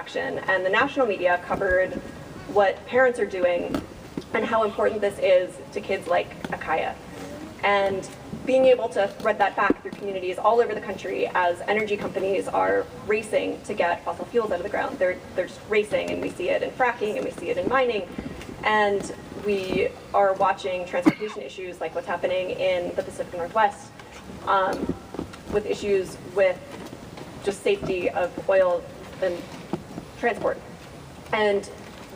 action, and the national media covered what parents are doing and how important this is to kids like Akaya. And being able to thread that back through communities all over the country as energy companies are racing to get fossil fuels out of the ground. They're just racing, and we see it in fracking, and we see it in mining. And we are watching transportation issues like what's happening in the Pacific Northwest, with issues with just safety of oil and transport. And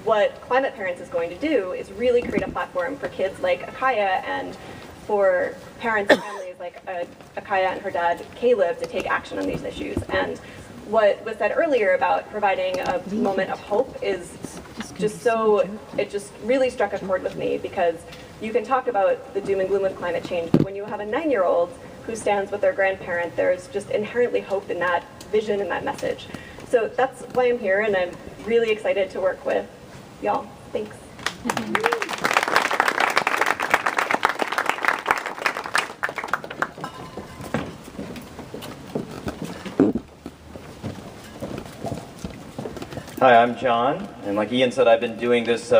what Climate Parents is going to do is really create a platform for kids like Akaya and for parents and families like Akaya and her dad, Caleb, to take action on these issues. And what was said earlier about providing a moment of hope is just so, it just really struck a chord with me, because you can talk about the doom and gloom of climate change, but when you have a 9-year-old who stands with their grandparent, there's just inherently hope in that vision and that message. So that's why I'm here, and I'm really excited to work with y'all. Thanks. Hi, I'm John, and like Ian said, I've been doing this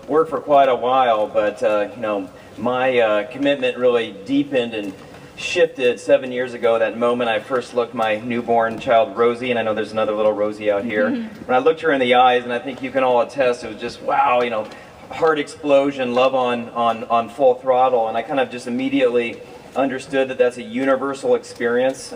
work for quite a while, but you know, my commitment really deepened and shifted 7 years ago, that moment I first looked my newborn child, Rosie, and I know there's another little Rosie out here. When I looked her in the eyes, and I think you can all attest, it was just, wow, you know, heart explosion, love on full throttle, and I kind of just immediately understood that that's a universal experience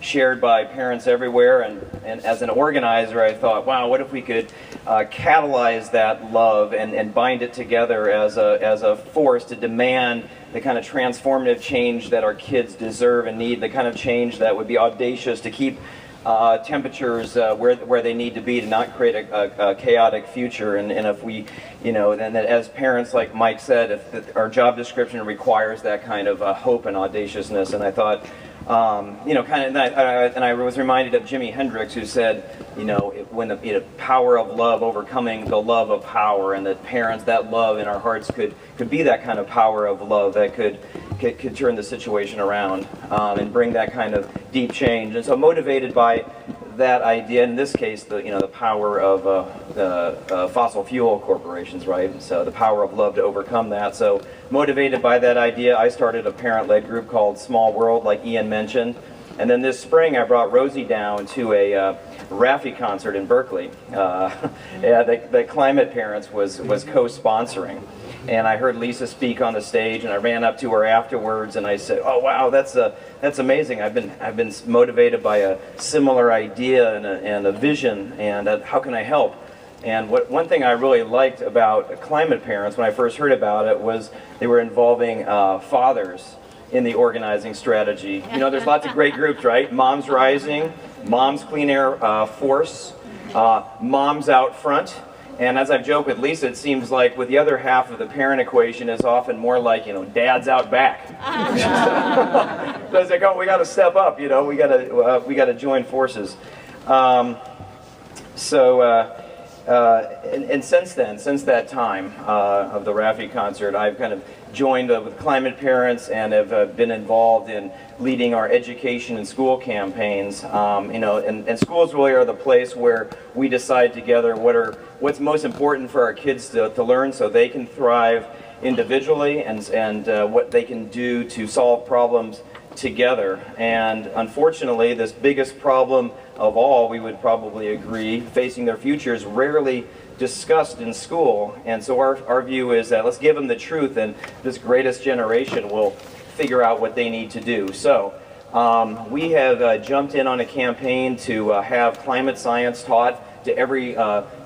shared by parents everywhere, and as an organizer I thought, wow, what if we could catalyze that love and bind it together as a force to demand the kind of transformative change that our kids deserve and need, the kind of change that would be audacious to keep temperatures where they need to be to not create a chaotic future. And if we, you know, then as parents, like Mike said, if our job description requires that kind of hope and audaciousness. And I thought, you know, kind of, and I was reminded of Jimi Hendrix, who said, you know, when the power of love overcoming the love of power, and that parents, that love in our hearts could be that kind of power of love that could turn the situation around and bring that kind of deep change. And so motivated by that idea, in this case, the power of the fossil fuel corporations, right? So the power of love to overcome that. So motivated by that idea, I started a parent-led group called Small World, like Ian mentioned. And then this spring, I brought Rosie down to a Raffi concert in Berkeley. The Climate Parents was co-sponsoring. And I heard Lisa speak on the stage, and I ran up to her afterwards, and I said, "Oh wow, that's amazing. I've been motivated by a similar idea and a vision, and how can I help?" And one thing I really liked about Climate Parents when I first heard about it was they were involving fathers in the organizing strategy. You know, there's lots of great groups, right? Moms Rising, Moms Clean Air Force, Moms Out Front. And as I've joked with Lisa, it seems like with the other half of the parent equation is often more like, you know, dads out back. So it's like, oh, we got to step up, you know, we got to join forces. And since then, since that time of the Raffi concert, I've kind of joined with Climate Parents and have been involved in leading our education and school campaigns. You know, and schools really are the place where we decide together what's most important for our kids to learn so they can thrive individually, and what they can do to solve problems together. And unfortunately, this biggest problem of all, we would probably agree, facing their future is rarely discussed in school. And so our view is that let's give them the truth, and this greatest generation will figure out what they need to do. So we have jumped in on a campaign to have climate science taught to every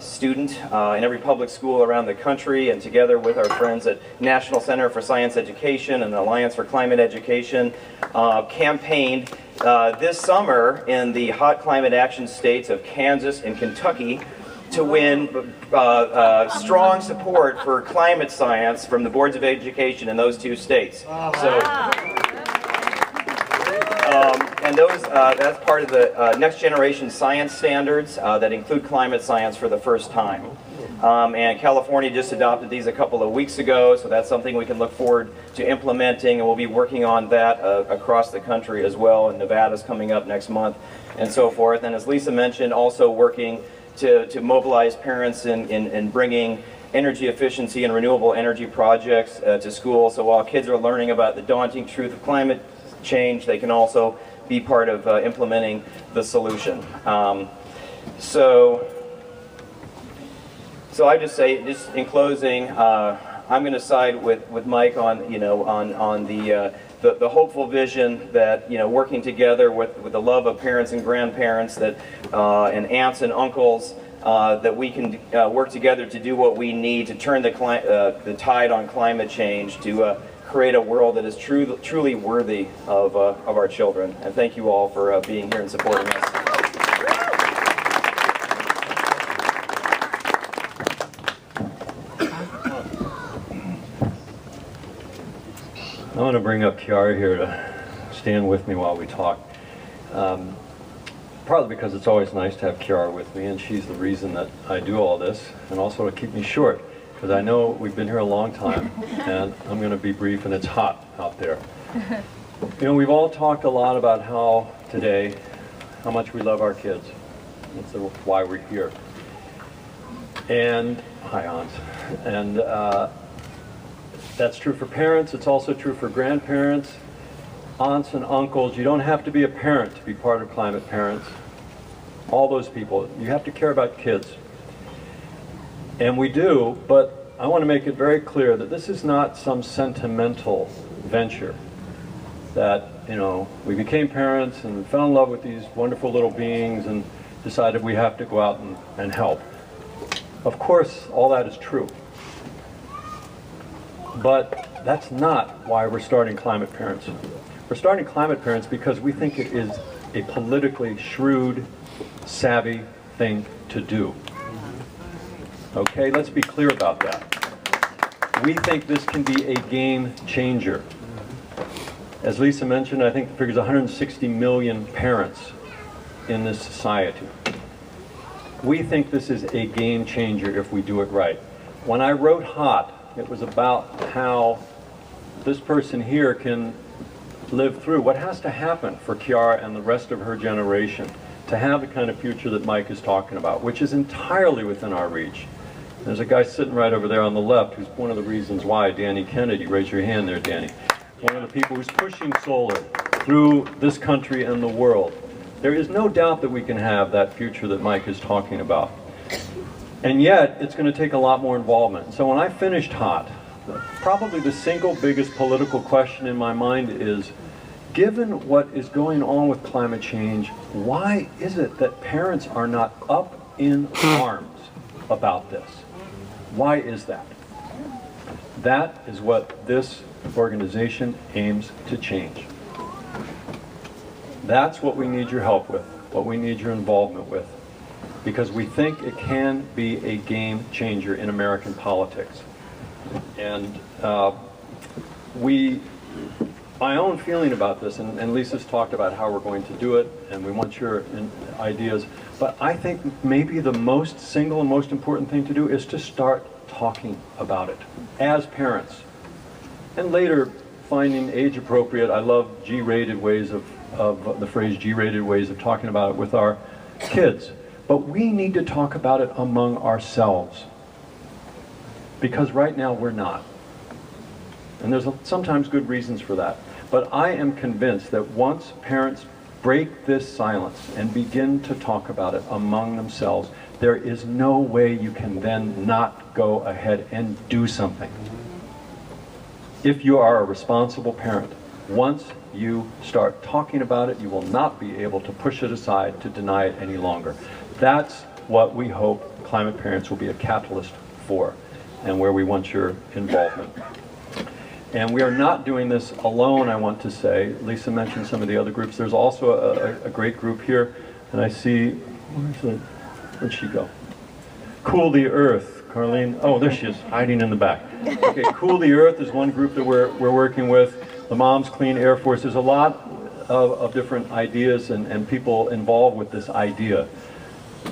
student in every public school around the country, and together with our friends at National Center for Science Education and Alliance for Climate Education, campaigned this summer in the hot climate action states of Kansas and Kentucky to win strong support for climate science from the boards of education in those two states. So, and that's part of the next generation science standards that include climate science for the first time. And California just adopted these a couple of weeks ago, so that's something we can look forward to implementing, and we'll be working on that across the country as well, and Nevada's coming up next month, and so forth. And as Lisa mentioned, also working to mobilize parents in bringing energy efficiency and renewable energy projects to school. So while kids are learning about the daunting truth of climate change, they can also be part of implementing the solution. So I just say, just in closing, I'm going to side with Mike on the hopeful vision that working together with the love of parents and grandparents and aunts and uncles, that we can work together to do what we need to turn the tide on climate change, to create a world that is truly worthy of our children. And thank you all for being here and supporting us. I want to bring up Kiara here to stand with me while we talk. Partly because it's always nice to have Kiara with me, and she's the reason that I do all this, and also to keep me short, because I know we've been here a long time, and I'm going to be brief, and it's hot out there. We've all talked a lot about how much we love our kids. That's why we're here. And, hi, aunts. And that's true for parents. It's also true for grandparents, aunts and uncles. You don't have to be a parent to be part of Climate Parents. All those people. You have to care about kids. And we do, but I want to make it very clear that this is not some sentimental venture. That, we became parents and fell in love with these wonderful little beings and decided we have to go out and help. Of course, all that is true. But that's not why we're starting Climate Parents. We're starting Climate Parents because we think it is a politically shrewd, savvy thing to do. Okay, let's be clear about that. We think this can be a game changer. As Lisa mentioned, I think the figure is 160 million parents in this society. We think this is a game changer if we do it right. When I wrote Hot, it was about how this person here can live through what has to happen for Kiara and the rest of her generation to have the kind of future that Mike is talking about, which is entirely within our reach. There's a guy sitting right over there on the left who's one of the reasons why, Danny Kennedy. Raise your hand there, Danny. One of the people who's pushing solar through this country and the world. There is no doubt that we can have that future that Mike is talking about. And yet, it's going to take a lot more involvement. So when I finished Hot, probably the single biggest political question in my mind is, given what is going on with climate change, why is it that parents are not up in arms about this? Why is that? That is what this organization aims to change. That's what we need your help with, what we need your involvement with, because we think it can be a game changer in American politics. And my own feeling about this, and Lisa's talked about how we're going to do it, and we want your ideas, but I think maybe the single and most important thing to do is to start talking about it as parents. And later, finding age-appropriate, I love G-rated ways of the phrase G-rated ways of talking about it with our kids. But we need to talk about it among ourselves, because right now we're not. And there's sometimes good reasons for that. But I am convinced that once parents break this silence and begin to talk about it among themselves, there is no way you can then not go ahead and do something. If you are a responsible parent, once you start talking about it, you will not be able to push it aside, to deny it any longer. That's what we hope Climate Parents will be a catalyst for, and where we want your involvement. And we are not doing this alone, I want to say. Lisa mentioned some of the other groups. There's also a great group here, and I see, where'd she go? Cool the Earth, Carlene. Oh, there she is, hiding in the back. Okay, Cool the Earth is one group that we're working with. The Moms Clean Air Force. There's a lot of different ideas and people involved with this idea.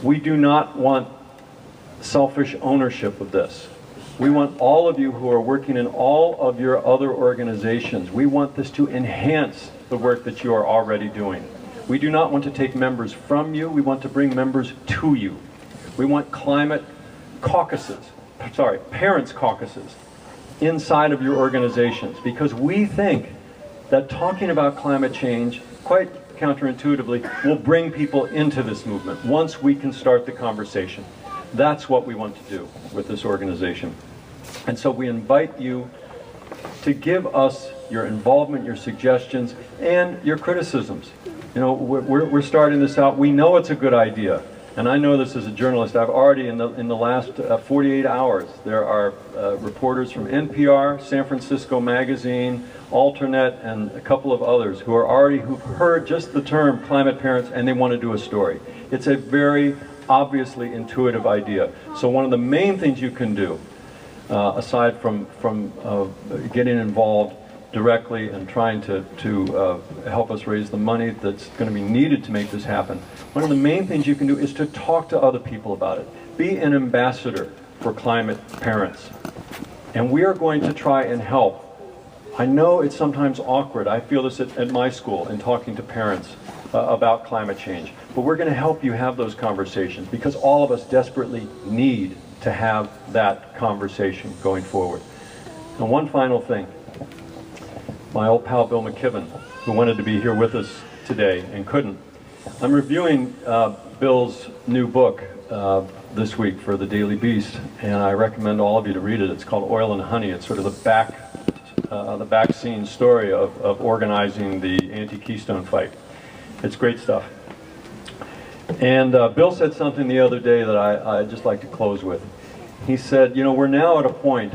We do not want selfish ownership of this. We want all of you who are working in all of your other organizations, we want this to enhance the work that you are already doing. We do not want to take members from you, we want to bring members to you. We want climate caucuses, sorry, parents caucuses inside of your organizations, because we think that talking about climate change, quite counterintuitively, will bring people into this movement once we can start the conversation. That's what we want to do with this organization. And so we invite you to give us your involvement, your suggestions, and your criticisms. You know, we're starting this out. We know it's a good idea. And I know this as a journalist. I've already, in the last 48 hours, there are reporters from NPR, San Francisco Magazine, Alternate, and a couple of others who've heard just the term climate parents, and they want to do a story. It's a very obviously intuitive idea. So one of the main things you can do, aside from getting involved directly and trying to help us raise the money that's going to be needed to make this happen, one of the main things you can do is to talk to other people about it. Be an ambassador for climate parents. And we are going to try and help. I know it's sometimes awkward. I feel this at my school in talking to parents about climate change. But we're going to help you have those conversations, because all of us desperately need to have that conversation going forward. And one final thing. My old pal Bill McKibben, who wanted to be here with us today and couldn't. I'm reviewing Bill's new book this week for the Daily Beast, and I recommend all of you to read it. It's called Oil and Honey. It's sort of the back scene story of organizing the anti-Keystone fight. It's great stuff. And Bill said something the other day that I'd just like to close with. He said, you know, we're now at a point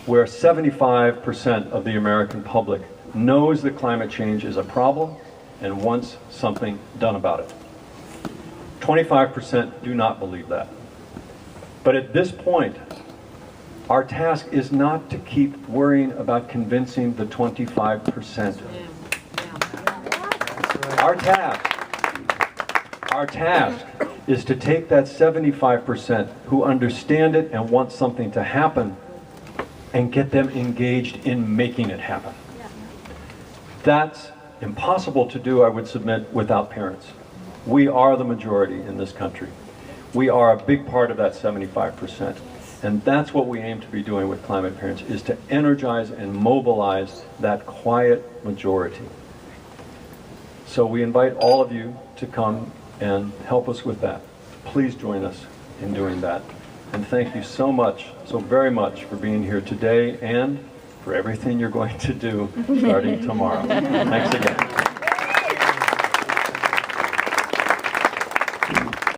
where 75% of the American public knows that climate change is a problem and wants something done about it. 25% do not believe that. But at this point, our task is not to keep worrying about convincing the 25%. Our task is to take that 75% who understand it and want something to happen and get them engaged in making it happen. That's impossible to do, I would submit, without parents. We are the majority in this country. We are a big part of that 75%. And that's what we aim to be doing with Climate Parents, is to energize and mobilize that quiet majority. So we invite all of you to come and help us with that. Please join us in doing that. And thank you so much, so very much, for being here today and for everything you're going to do starting tomorrow. Thanks again.